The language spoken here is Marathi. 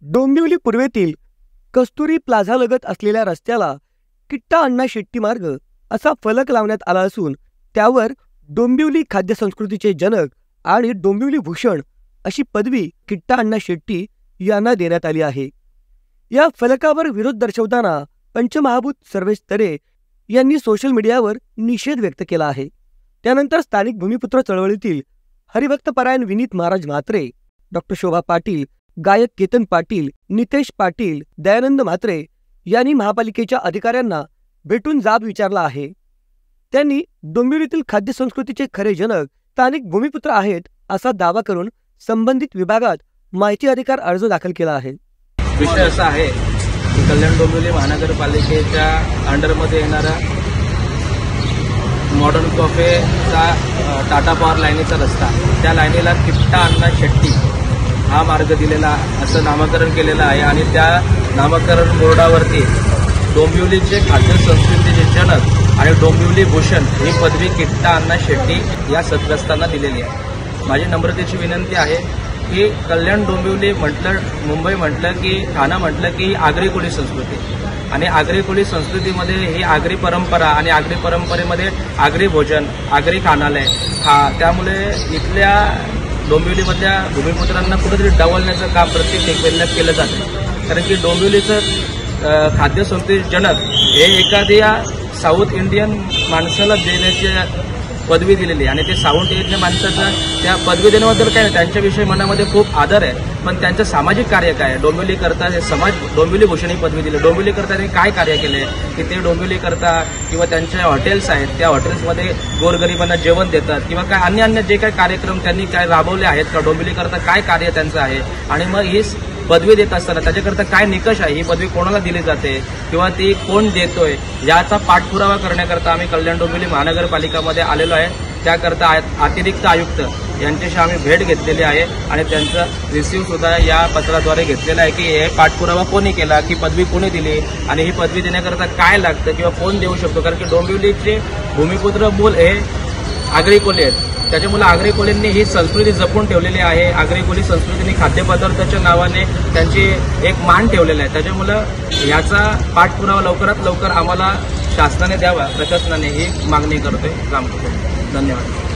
डोंबिवली पूर्वेतील कस्तुरी प्लाझालगत असलेल्या रस्त्याला किट्टा अण्णा शेट्टी मार्ग असा फलक लावण्यात आला असून त्यावर डोंबिवली खाद्य संस्कृतीचे जनक आणि डोंबिवली भूषण अशी पदवी किट्टा अण्णा शेट्टी यांना देण्यात आली आहे। या फलकावर विरोध दर्शवताना पंचमहाभूत सर्वेश तरे यांनी सोशल मीडियावर निषेध व्यक्त केला आहे। त्यानंतर स्थानिक भूमिपुत्र चळवळीतील हरिभक्तपरायण विनीत महाराज म्हात्रे, डॉक्टर शोभा पाटील, गायक केतन पाटील, नितेश पाटील, दयानंद म्हात्रे यांनी महापालिकेच्या अधिकाऱ्यांना भेटून जाब विचारला आहे। त्यांनी डोंबिवलीतील खाद्य संस्कृतीचे खरे जनक स्थानिक भूमिपुत्र आहेत असा दावा करून संबंधित विभागात माहिती अधिकार अर्ज दाखल केला आहे। विषय असा आहे की कल्याण डोंबिवली महानगरपालिकेच्या अंडरमध्ये येणारा मॉडर्न कॉफेचा टाटा पॉवर लाईनीचा रस्ता, त्या लाईनीला किट्टा अण्णा शेट्टी हा मार्ग दिलेला असं नामकरण केलेलं आहे आणि त्या नामकरण बोर्डावरती डोंबिवलीचे खाद्य संस्कृतीचे जनक आणि डोंबिवली भूषण ही पदवी किट्टा अण्णा शेट्टी या सदग्रस्तांना दिलेली आहे। माझी नम्रतेची विनंती आहे की कल्याण डोंबिवली म्हटलं, मुंबई म्हटलं की ठाणा म्हटलं की आगरी कोळी संस्कृती आणि आगरी कोळी संस्कृतीमध्ये ही आगरी परंपरा आणि आगरी परंपरेमध्ये आगरी भोजन, आगरी खानालय त्यामुळे इथल्या डोंबिवलीमधल्या भूमिपुत्रांना कुठेतरी डावलण्याचं काम प्रत्येक टेकवेल्यात केलं जातं। कारण की डोंबिवलीचं खाद्य संस्कृती जनक हे एखाद्या साऊथ इंडियन माणसाला देण्याची पदवी दिलेली आणि ते साऊथ इंडियन माणसाचं त्या पदवी देण्याबद्दल काय नाही, त्यांच्याविषयी मनामध्ये खूप आदर आहे, पण त्यांचं सामाजिक कार्य काय आहे, डोंबिवली करता हे समाज डोंबिवली भूषण ही पदवी दिली, डोंबिवली करता त्यांनी काय कार्य केले की ते डोंबिवली करता किंवा त्यांच्या हॉटेल्स आहेत त्या हॉटेल्समध्ये गोरगरिबांना जेवण देतात किंवा काय अन्य जे काही कार्यक्रम त्यांनी काय राबवले आहेत का, डोंबिवली करता काय कार्य त्यांचं आहे आणि मग ही पदवी देत असताना त्याच्याकरता काय निकष आहे, ही पदवी कोणाला दिली जाते किंवा ती कोण देतोय याचा पाठपुरावा करण्याकरता आम्ही कल्याण डोंबिवली महानगरपालिकामध्ये आलेलो आहे। त्याकरता अतिरिक्त आयुक्त यांच्याशी आम्ही भेट घेतलेली आहे आणि त्यांचा रिसिव्ह सुद्धा या पत्राद्वारे घेतलेला आहे की हे पाठपुरावा कोणी केला, की पदवी कोणी दिली आणि ही पदवी देण्याकरता काय लागतं किंवा कोण देऊ शकतो। कारण की डोंबिवलीचे भूमिपुत्र मूल हे आगरी कोळी आहेत, त्याच्यामुळे आगरी कोळींनी ही संस्कृती जपून ठेवलेली आहे। आगरी कोळी संस्कृतीने खाद्यपदार्थाच्या नावाने त्यांची एक मान ठेवलेला आहे। त्याच्यामुळे याचा पाठपुरावा लवकरात लवकर आम्हाला शासनाने द्यावा, प्रशासनाने ही मागणी करतोय। धन्यवाद।